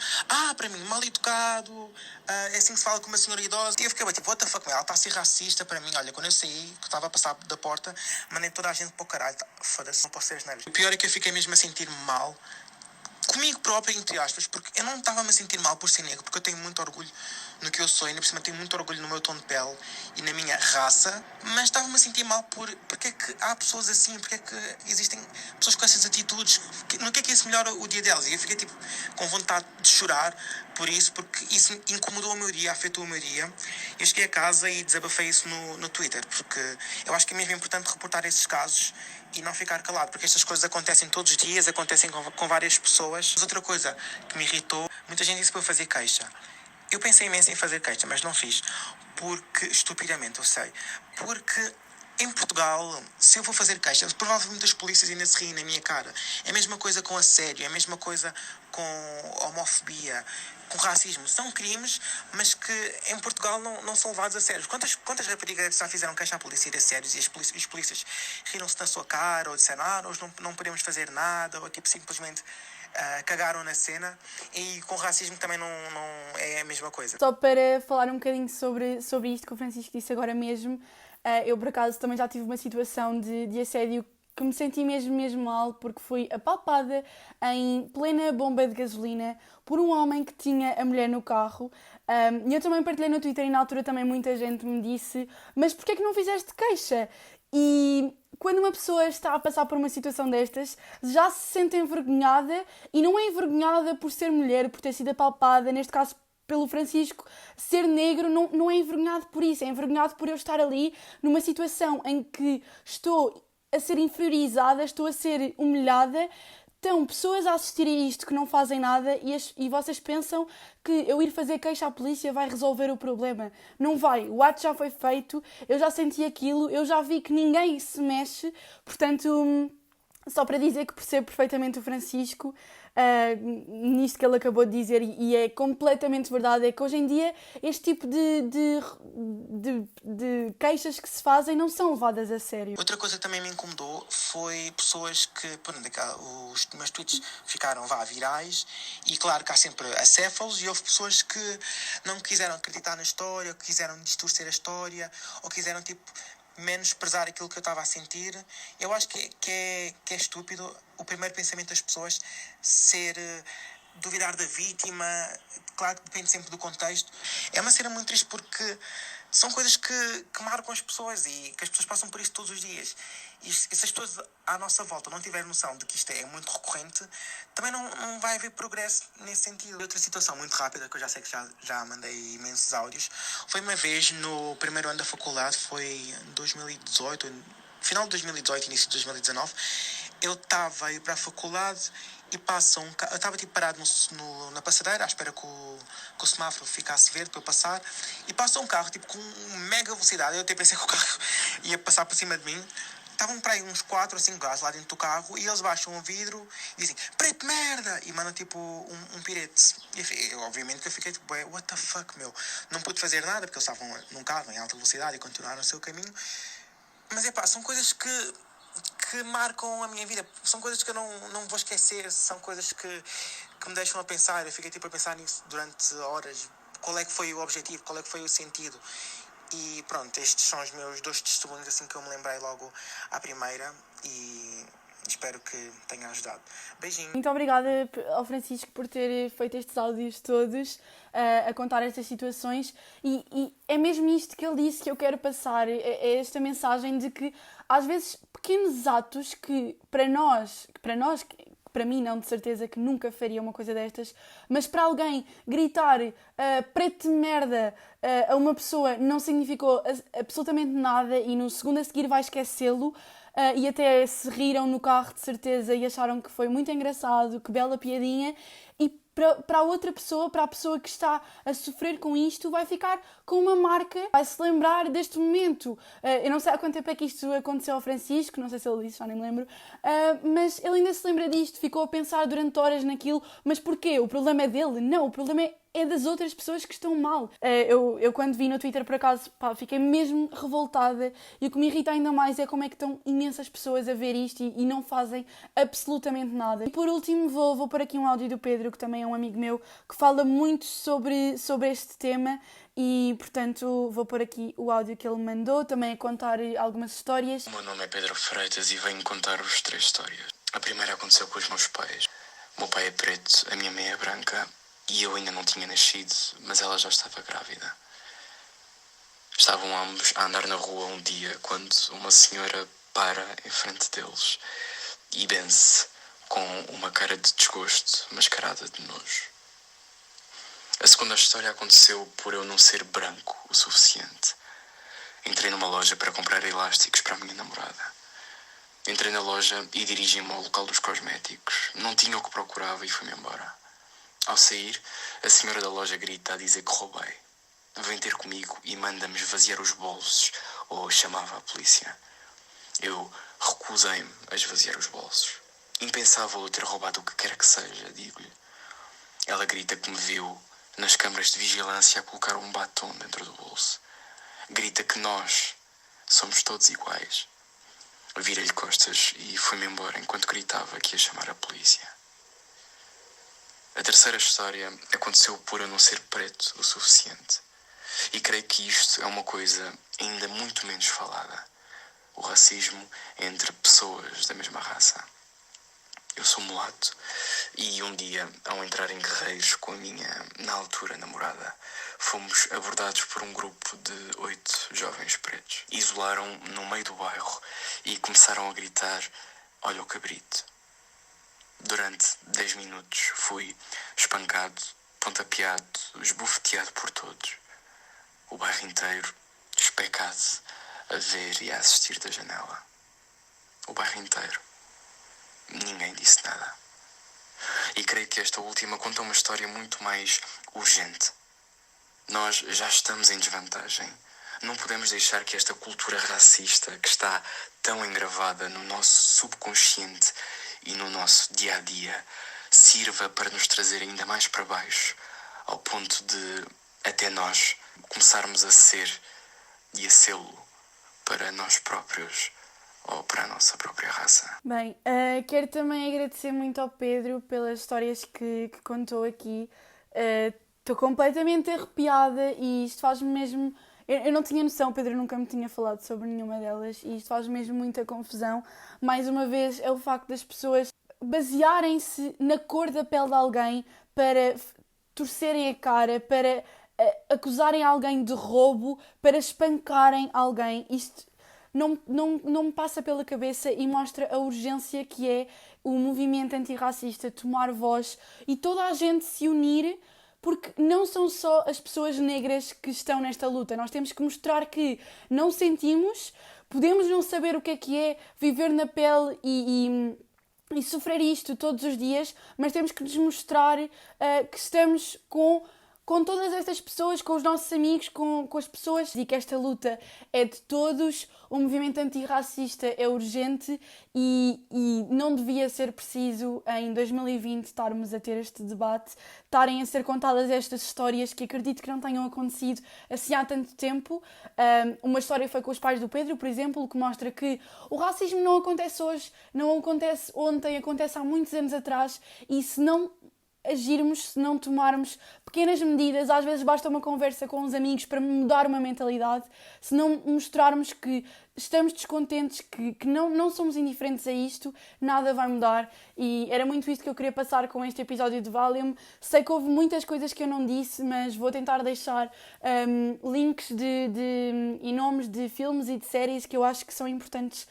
Para mim, mal educado, é assim que se fala com uma senhora idosa. E eu fiquei tipo, what the fuck, ela está a ser racista para mim. Olha, quando eu saí, que eu estava a passar da porta, mandei toda a gente para o caralho. Foda-se, não posso ser asneiras. O pior é que eu fiquei mesmo a sentir mal comigo próprio, entre aspas, porque eu não estava-me a sentir mal por ser negro, porque eu tenho muito orgulho no que eu sou, ainda por cima tenho muito orgulho no meu tom de pele e na minha raça, mas estava-me a sentir mal porque é que há pessoas assim, porque é que existem pessoas com essas atitudes, no que é isso melhora o dia delas? E eu fiquei tipo com vontade de chorar por isso, porque isso incomodou o meu dia, afetou o meu dia. Eu cheguei a casa e desabafei isso no Twitter, porque eu acho que é mesmo importante reportar esses casos e não ficar calado, porque estas coisas acontecem todos os dias, acontecem com várias pessoas. Mas outra coisa que me irritou, muita gente disse para eu fazer queixa. Eu pensei imenso em fazer queixa, mas não fiz, porque, estupidamente, eu sei, porque em Portugal, se eu vou fazer queixa, provavelmente as polícias ainda se riem na minha cara. É a mesma coisa com assédio, é a mesma coisa com homofobia, com racismo. São crimes, mas que em Portugal não são levados a sério. Quantas raparigas já fizeram queixa à polícia de assédios e os polícias riram-se na sua cara, ou disseram, nós não podemos fazer nada, ou tipo, simplesmente cagaram na cena. E com racismo também não é a mesma coisa. Só para falar um bocadinho sobre isto que o Francisco disse agora mesmo, eu por acaso também já tive uma situação de assédio que me senti mesmo mal, porque fui apalpada em plena bomba de gasolina por um homem que tinha a mulher no carro. E eu também partilhei no Twitter e na altura também muita gente me disse, mas porquê é que não fizeste queixa? E quando uma pessoa está a passar por uma situação destas, já se sente envergonhada, e não é envergonhada por ser mulher, por ter sido apalpada, neste caso pelo Francisco, ser negro, não é envergonhado por isso, é envergonhado por eu estar ali numa situação em que estou a ser inferiorizada, estou a ser humilhada. Estão pessoas a assistir a isto que não fazem nada e vocês pensam que eu ir fazer queixa à polícia vai resolver o problema. Não vai, o ato já foi feito, eu já senti aquilo, eu já vi que ninguém se mexe, portanto, só para dizer que percebo perfeitamente o Francisco nisto que ele acabou de dizer, e é completamente verdade, é que hoje em dia este tipo de queixas que se fazem não são levadas a sério. Outra coisa que também me incomodou foi pessoas que, os meus tweets ficaram virais, e claro que há sempre acéfalos, e houve pessoas que não quiseram acreditar na história, ou que quiseram distorcer a história, ou quiseram menosprezar aquilo que eu estava a sentir. Eu acho que é estúpido o primeiro pensamento das pessoas ser duvidar da vítima. Claro que depende sempre do contexto. É uma cena muito triste porque são coisas que marcam as pessoas e que as pessoas passam por isso todos os dias. E se as pessoas à nossa volta não tiverem noção de que isto é muito recorrente, também não vai haver progresso nesse sentido. Outra situação muito rápida, que eu já sei que já mandei imensos áudios, foi uma vez no primeiro ano da faculdade, foi em 2018, final de 2018, início de 2019, eu estava a ir para a faculdade e passa um carro. Eu estava parado na passadeira à espera que o semáforo ficasse verde para eu passar, e passa um carro com mega velocidade. Eu até pensei que o carro ia passar por cima de mim. Estavam para aí uns 4 ou 5 gajos lá dentro do carro, e eles baixam o vidro e dizem preto merda, e mandam um pirete. E obviamente que eu fiquei what the fuck, meu. Não pude fazer nada porque eles estavam num carro em alta velocidade e continuaram o seu caminho. Mas são coisas que marcam a minha vida, são coisas que eu não vou esquecer, são coisas que me deixam a pensar. Eu fiquei a pensar nisso durante horas. Qual é que foi o objetivo, qual é que foi o sentido? E pronto, estes são os meus 2 testemunhos assim que eu me lembrei logo à primeira, e espero que tenha ajudado. Beijinho. Muito obrigada ao Francisco por ter feito estes áudios todos, a contar estas situações, e é mesmo isto que ele disse que eu quero passar, é esta mensagem de que às vezes pequenos atos que para nós, para mim não, de certeza que nunca faria uma coisa destas, mas para alguém gritar preto de merda a uma pessoa não significou absolutamente nada, e no segundo a seguir vai esquecê-lo, e até se riram no carro de certeza e acharam que foi muito engraçado, que bela piadinha, e para a outra pessoa, para a pessoa que está a sofrer com isto, vai ficar com uma marca, vai se lembrar deste momento. Eu não sei há quanto tempo é que isto aconteceu ao Francisco, não sei se ele disse, já nem me lembro, mas ele ainda se lembra disto, ficou a pensar durante horas naquilo. Mas porquê? O problema é dele? Não, o problema é das outras pessoas que estão mal. Eu quando vi no Twitter, por acaso, fiquei mesmo revoltada, e o que me irrita ainda mais é como é que estão imensas pessoas a ver isto e não fazem absolutamente nada. E por último vou pôr aqui um áudio do Pedro, que também é um amigo meu, que fala muito sobre este tema, e portanto vou pôr aqui o áudio que ele mandou, também a contar algumas histórias. O meu nome é Pedro Freitas e venho contar-vos 3 histórias. A primeira aconteceu com os meus pais. O meu pai é preto, a minha mãe é branca e eu ainda não tinha nascido, mas ela já estava grávida. Estavam ambos a andar na rua um dia quando uma senhora para em frente deles e benze com uma cara de desgosto mascarada de nojo. A segunda história aconteceu por eu não ser branco o suficiente. Entrei numa loja para comprar elásticos para a minha namorada. Entrei na loja e dirigi-me ao local dos cosméticos. Não tinha o que procurava e fui-me embora. Ao sair, a senhora da loja grita a dizer que roubei. Vem ter comigo e manda-me esvaziar os bolsos, ou chamava a polícia. Eu recusei-me a esvaziar os bolsos. Impensável eu ter roubado o que quer que seja, digo-lhe. Ela grita que me viu nas câmaras de vigilância a colocar um batom dentro do bolso. Grita que nós somos todos iguais. Virei-lhe costas e fui-me embora enquanto gritava que ia chamar a polícia. A terceira história aconteceu por eu não ser preto o suficiente. E creio que isto é uma coisa ainda muito menos falada. O racismo entre pessoas da mesma raça. Eu sou mulato e um dia, ao entrar em Guerreiros com a minha, na altura, namorada, fomos abordados por um grupo de 8 jovens pretos. Isolaram no meio do bairro e começaram a gritar: "Olha o cabrito". Durante 10 minutos fui espancado, pontapeado, esbofeteado por todos. O bairro inteiro especado a ver e a assistir da janela. O bairro inteiro. Ninguém disse nada. E creio que esta última conta uma história muito mais urgente. Nós já estamos em desvantagem. Não podemos deixar que esta cultura racista, que está tão engravada no nosso subconsciente e no nosso dia-a-dia, sirva para nos trazer ainda mais para baixo, ao ponto de até nós começarmos a ser e a sê-lo para nós próprios ou para a nossa própria raça. Bem, quero também agradecer muito ao Pedro pelas histórias que contou aqui. Estou completamente arrepiada e isto faz-me mesmo... Eu não tinha noção, o Pedro nunca me tinha falado sobre nenhuma delas, e isto faz mesmo muita confusão. Mais uma vez, é o facto das pessoas basearem-se na cor da pele de alguém para torcerem a cara, para acusarem alguém de roubo, para espancarem alguém. Isto não me passa pela cabeça e mostra a urgência que é o movimento antirracista tomar voz e toda a gente se unir, porque não são só as pessoas negras que estão nesta luta. Nós temos que mostrar que não sentimos, podemos não saber o que é viver na pele e sofrer isto todos os dias, mas temos que nos mostrar que estamos com todas estas pessoas, com os nossos amigos, com as pessoas, e que esta luta é de todos. O movimento antirracista é urgente e não devia ser preciso em 2020 estarmos a ter este debate, estarem a ser contadas estas histórias que acredito que não tenham acontecido assim há tanto tempo. Uma história foi com os pais do Pedro, por exemplo, que mostra que o racismo não acontece hoje, não acontece ontem, acontece há muitos anos atrás, e se não agirmos, se não tomarmos pequenas medidas, às vezes basta uma conversa com os amigos para mudar uma mentalidade, se não mostrarmos que estamos descontentes, que não somos indiferentes a isto, nada vai mudar. E era muito isto que eu queria passar com este episódio de Valium. Sei que houve muitas coisas que eu não disse, mas vou tentar deixar links e nomes de filmes e de séries que eu acho que são importantes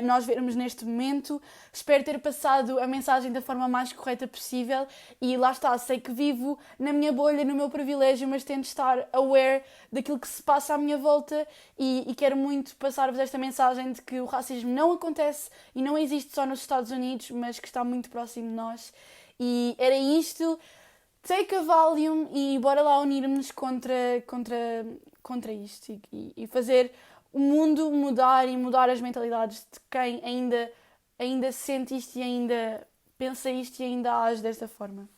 nós vermos neste momento. Espero ter passado a mensagem da forma mais correta possível, e lá está, sei que vivo na minha bolha, no meu privilégio, mas tento estar aware daquilo que se passa à minha volta, e quero muito passar-vos esta mensagem de que o racismo não acontece e não existe só nos Estados Unidos, mas que está muito próximo de nós. E era isto. Take a Valium e bora lá unirmos contra isto e fazer o mundo mudar e mudar as mentalidades de quem ainda sente isto e ainda pensa isto e ainda age desta forma.